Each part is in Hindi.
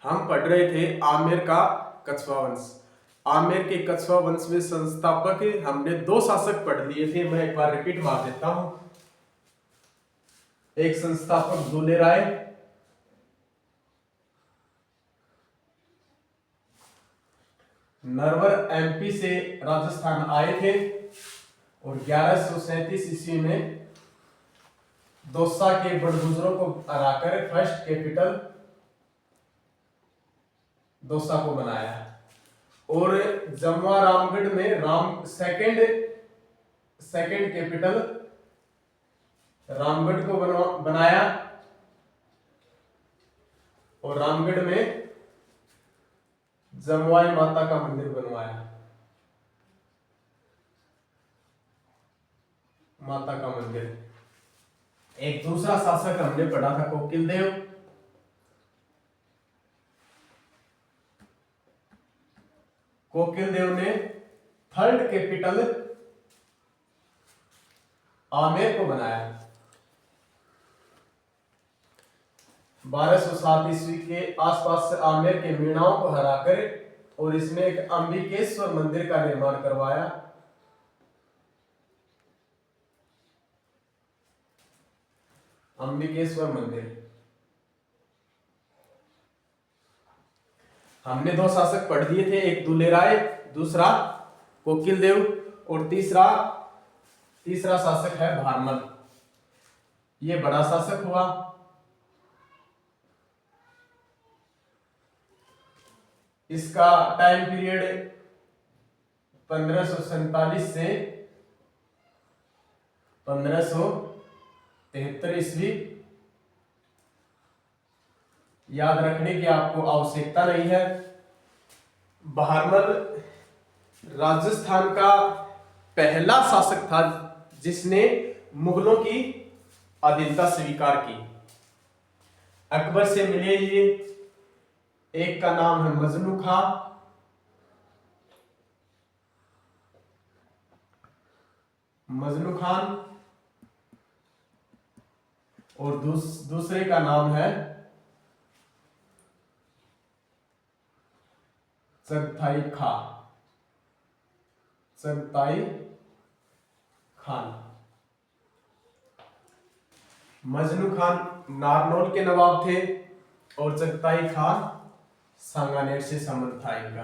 हम पढ़ रहे थे आमेर का कछवा वंश। आमेर के कछवा वंश में संस्थापक हमने दो शासक पढ़ लिए थे, मैं एक बार रिपीट मार देता हूं। एक संस्थापक दुले राय, नरवर एमपी से राजस्थान आए थे और 1137 ईस्वी में दौसा के बड़गुजरों को हराकर फर्स्ट कैपिटल दौसा को बनाया और जमुआ रामगढ़ में सेकंड कैपिटल रामगढ़ को बनाया और रामगढ़ में जमुआई माता का मंदिर बनवाया। माता का मंदिर। एक दूसरा शासक हमने पढ़ा था कोकिल देव। कोकिल देव ने थर्ड कैपिटल आमेर को बनाया। 1207 ईस्वी के आसपास से आमेर के मीणाओं को हराकर और इसमें एक अंबिकेश्वर मंदिर का निर्माण करवाया। अंबिकेश्वर मंदिर। हमने दो शासक पढ़ दिए थे, एक दुले राय, दूसरा कोकिल देव और तीसरा शासक है भारमल। ये बड़ा शासक हुआ। इसका टाइम पीरियड 1547 से 1573 ईस्वी। याद रखने की आपको आवश्यकता नहीं है। भारमल राजस्थान का पहला शासक था जिसने मुगलों की अधीनता स्वीकार की। अकबर से मिले ये, एक का नाम है मजनू खां, और दूसरे का नाम है चगताई खान। मजनू खान नारनौल के नवाब थे और चगताई खान सांगानेर से संबंध था इनका।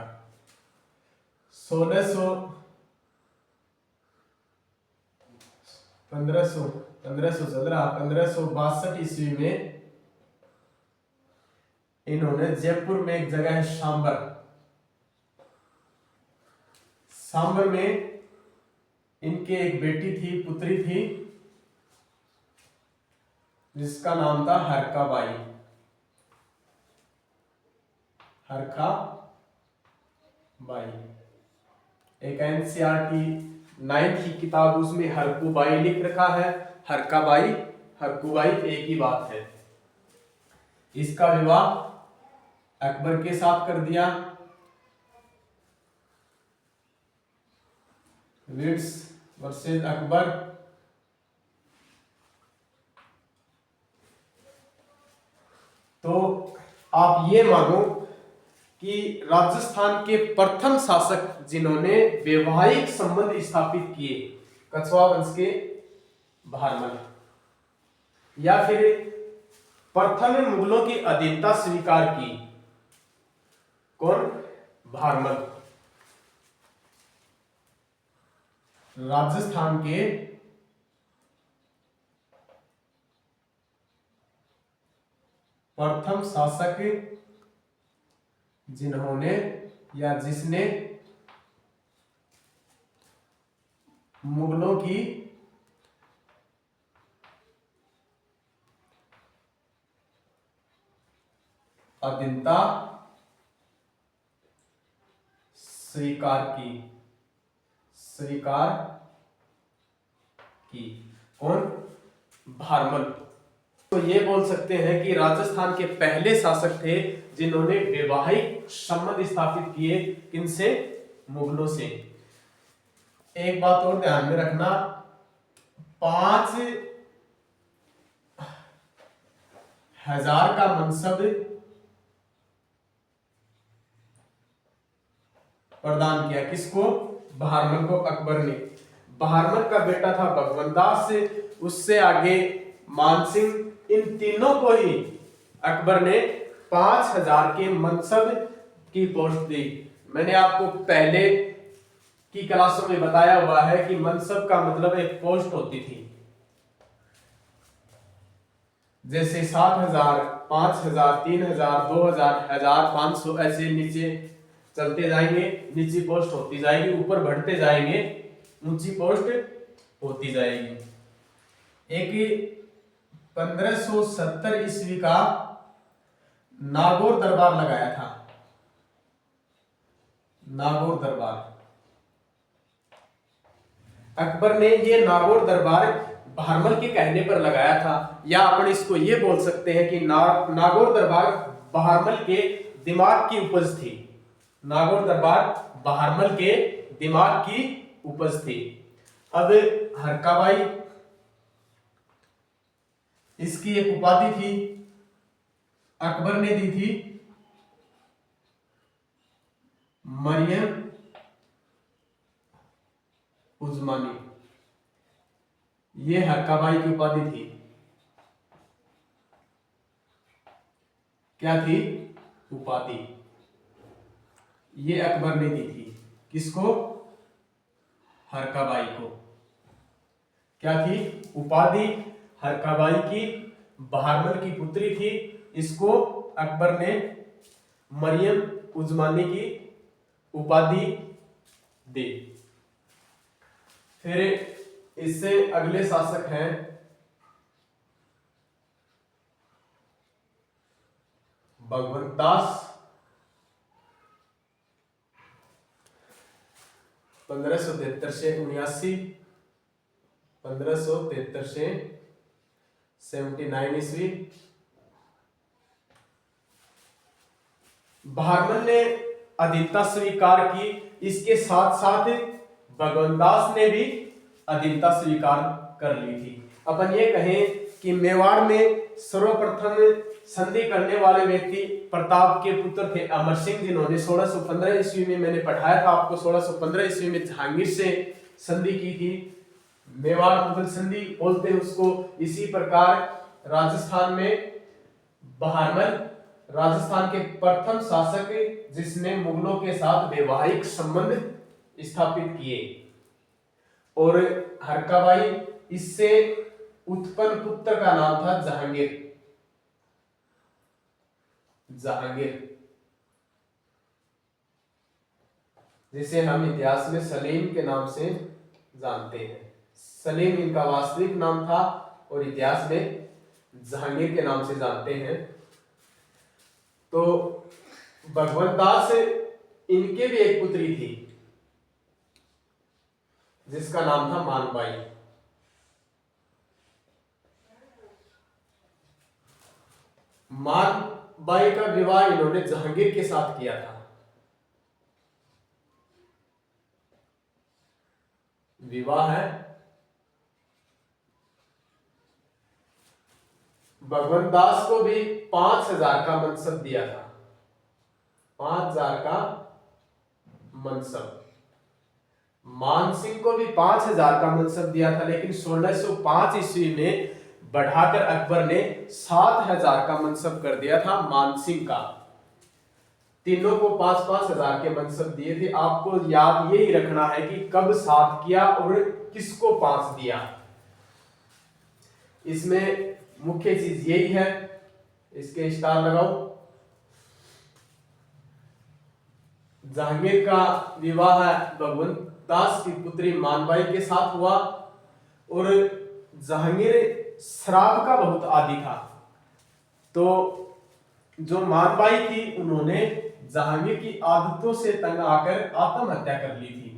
1562 ईस्वी में इन्होंने जयपुर में एक जगह है सांबर में इनके एक बेटी थी, पुत्री थी, जिसका नाम था हरकाबाई। एक एनसीईआरटी 9th की किताब, उसमें हरकुबाई लिख रखा है। हरकुबाई एक ही बात है। इसका विवाह अकबर के साथ कर दिया। विड्स वर्सेस अकबर। तो आप ये मानो कि राजस्थान के प्रथम शासक जिन्होंने वैवाहिक संबंध स्थापित किए, कछवा वंश के भारमल, या फिर प्रथम मुगलों की अधीनता स्वीकार की, कौन? भारमल। राजस्थान के प्रथम शासक जिन्होंने या जिसने मुगलों की अधीनता स्वीकार की। कौन? भारमल। तो ये बोल सकते हैं कि राजस्थान के पहले शासक थे जिन्होंने वैवाहिक संबंध स्थापित किए। किनसे? मुगलों से। एक बात और ध्यान में रखना, 5000 का मनसब प्रदान किया। किसको? बहारमल को अकबर ने। बहारमल का बेटा था भगवंतास, उससे आगे मानसिंह, इन तीनों को ही अकबर ने 5000 के मनसब की पोस्ट दी। मैंने आपको पहले की क्लासों में बताया हुआ है कि मनसब का मतलब एक पोस्ट होती थी। जैसे 7000, 5000, 3000, 2000, 1500 ऐसे नीचे चलते जाएंगे, नीची पोस्ट होती जाएगी, ऊपर बढ़ते जाएंगे, ऊंची पोस्ट होती जाएगी। एक 1570 ईस्वी का नागौर दरबार लगाया था। नागौर दरबार अकबर ने ये नागौर दरबार बहारमल के कहने पर लगाया था, या अपन इसको ये बोल सकते हैं कि नागौर दरबार बहारमल के दिमाग की उपज थी। नागौर दरबार बहारमल के दिमाग की उपज थी। अब हरकाबाई, इसकी एक उपाधि थी, अकबर ने दी थी मरियम उस्मानी। ये हरकाबाई की उपाधि थी। क्या थी? उपाधि। ये अकबर ने दी थी। किसको? हरकाबाई को। क्या थी? उपाधि। हरकाबाई की बहारमल की पुत्री थी, इसको अकबर ने मरियम उस्मानी की उपाधि दी। फिर इससे अगले शासक हैं भगवंत दास। 1573 से 79, 1573 से 79 ईस्वी। बहारमल ने अधीनता स्वीकार की, इसके साथ साथ भगवंतास ने भी अधीनता स्वीकार कर ली थी। अपन ये कहें कि मेवाड़ में सर्वप्रथम संधि करने वाले व्यक्ति प्रताप के पुत्र थे अमर सिंह, जिन्होंने 1615 ईस्वी में, मैंने पढ़ाया था आपको, 1615 ईस्वी में जहांगीर से संधि की थी। मेवाड़ मुगल संधि बोलते हैं उसको। इसी प्रकार राजस्थान में बहारमल राजस्थान के प्रथम शासक जिसने मुगलों के साथ वैवाहिक संबंध स्थापित किए। और हरकाबाई, इससे उत्पन्न पुत्र का नाम था जहांगीर। जहांगीर, जिसे हम इतिहास में सलीम के नाम से जानते हैं। सलीम इनका वास्तविक नाम था और इतिहास में जहांगीर के नाम से जानते हैं। तो भगवंत दास, इनके भी एक पुत्री थी जिसका नाम था मानबाई। मानबाई का विवाह इन्होंने जहांगीर के साथ किया था। विवाह है। भगवंत दास को भी 5000 का मनसब दिया था। 5000 का मनसब। मानसिंह को भी 5000 का मनसब दिया था, लेकिन 1605 ईस्वी में बढ़ाकर अकबर ने 7000 का मनसब कर दिया था मानसिंह का। तीनों को 5-5 हजार के मनसब दिए थे। आपको याद यही रखना है कि कब 7 किया और किसको 5 दिया। इसमें मुख्य चीज यही है। इसके स्टार लगाओ। जहांगीर का विवाह भगवंत दास की पुत्री मानबाई के साथ हुआ और जहांगीर शराब का बहुत आदी था। तो जो मानबाई थी, उन्होंने जहांगीर की आदतों से तंग आकर आत्महत्या कर ली थी।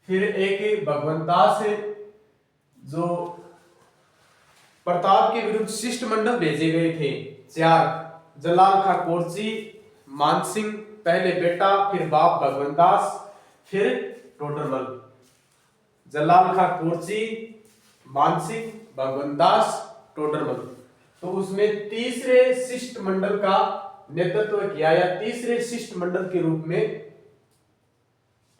फिर एक भगवंत दास जो प्रताप के विरुद्ध शिष्टमंडल भेजे गए थे 4, जलाल खा कोरची, मानसिंह पहले बेटा, फिर बाप भगवंत दास, फिर टोडरमल। जलाल खा कोरची, मानसिंह, भगवंत दास, टोडरमल। तो उसमें तीसरे शिष्टमंडल का नेतृत्व किया या तीसरे शिष्टमंडल के रूप में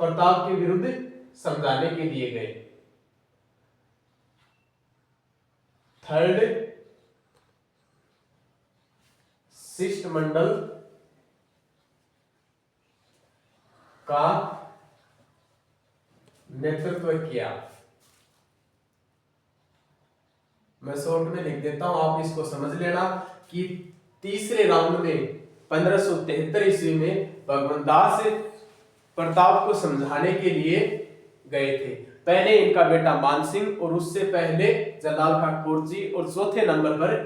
प्रताप के विरुद्ध समझाने के लिए गए। थर्ड शिष्टमंडल का नेतृत्व किया। मैं शॉर्ट में लिख देता हूं, आप इसको समझ लेना कि तीसरे राउंड में 1573 ईस्वी में भगवान दास प्रताप को समझाने के लिए गए थे। पहले इनका बेटा मानसिंह और उससे पहले जलाल खां कोरजी और चौथे नंबर पर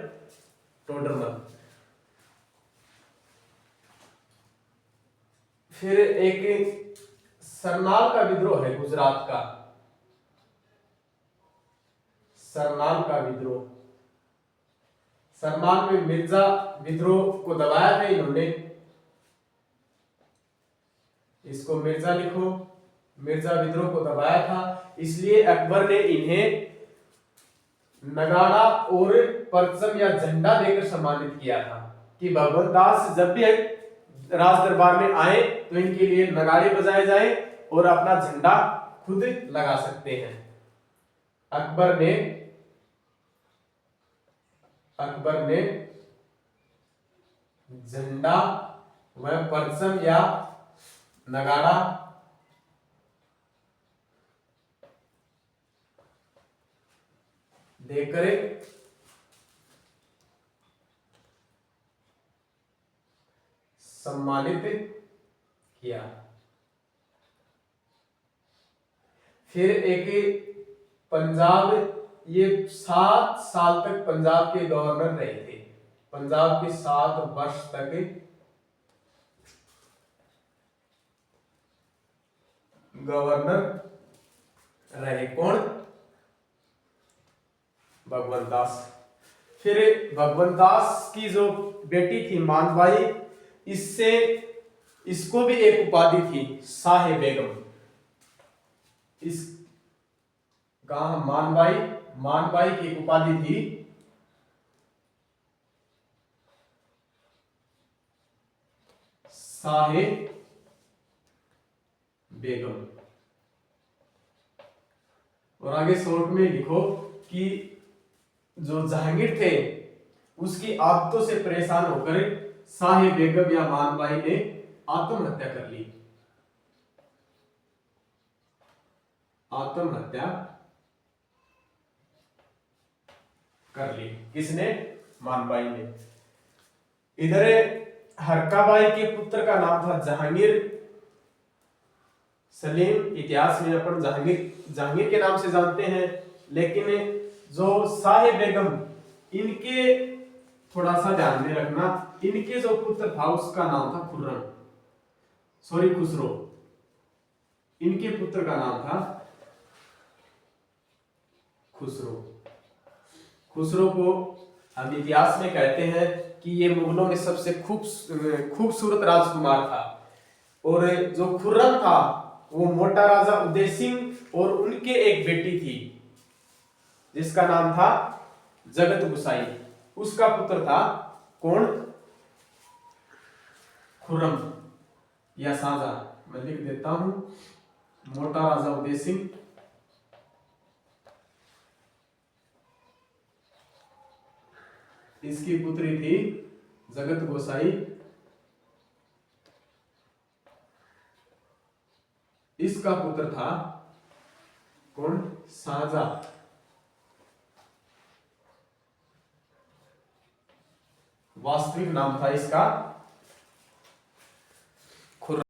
टोडरमल। फिर एक सरनाल का विद्रोह है गुजरात का, सरनाल का विद्रोह। सरनाल में मिर्जा विद्रोह को दबाया था इन्होंने, इसको मिर्जा लिखो, मिर्जा विद्रोह को दबाया था, इसलिए अकबर ने इन्हें नगाड़ा और परचम या झंडा देकर सम्मानित किया था कि भगवंत दास जब भी राज दरबार में आए तो इनके लिए नगाड़े बजाए जाए और अपना झंडा खुद लगा सकते हैं। अकबर ने झंडा व परचम या नगाड़ा देकर सम्मानित किया। फिर एक पंजाब, ये 7 साल तक पंजाब के गवर्नर रहे थे, पंजाब के 7 वर्ष तक गवर्नर रहे। कौन? भगवंत दास। फिर भगवंत दास की जो बेटी थी मानबाई, इसको भी एक उपाधि थी शाह बेगम। इस मानबाई की एक उपाधि थी शाह बेगम। और आगे शॉर्ट में लिखो कि जो जहांगीर थे उसकी आदतों से परेशान होकर शाह बेगम या मानबाई ने आत्महत्या कर ली। आत्महत्या कर ली किसने? मानबाई ने। इधर हरकाबाई के पुत्र का नाम था जहांगीर सलीम। इतिहास में अपन जहांगीर के नाम से जानते हैं, लेकिन जो शाह बेगम, इनके थोड़ा सा ध्यान में रखना, इनके जो पुत्र था उसका नाम था खुसरो। इनके पुत्र का नाम था खुसरो को हम इतिहास में कहते हैं कि ये मुगलों में सबसे खूबसूरत राजकुमार था। और जो खुर्रम था वो मोटा राजा उदय सिंह और उनके एक बेटी थी जिसका नाम था जगत गुसाई, उसका पुत्र था कौन? खुर्रम या शाहजहां। मैं लिख देता हूं, मोटा राजा उदय सिंह, इसकी पुत्री थी जगत गोसाई, इसका पुत्र था कौन? शाहजहां। वास्तविक नाम था इसका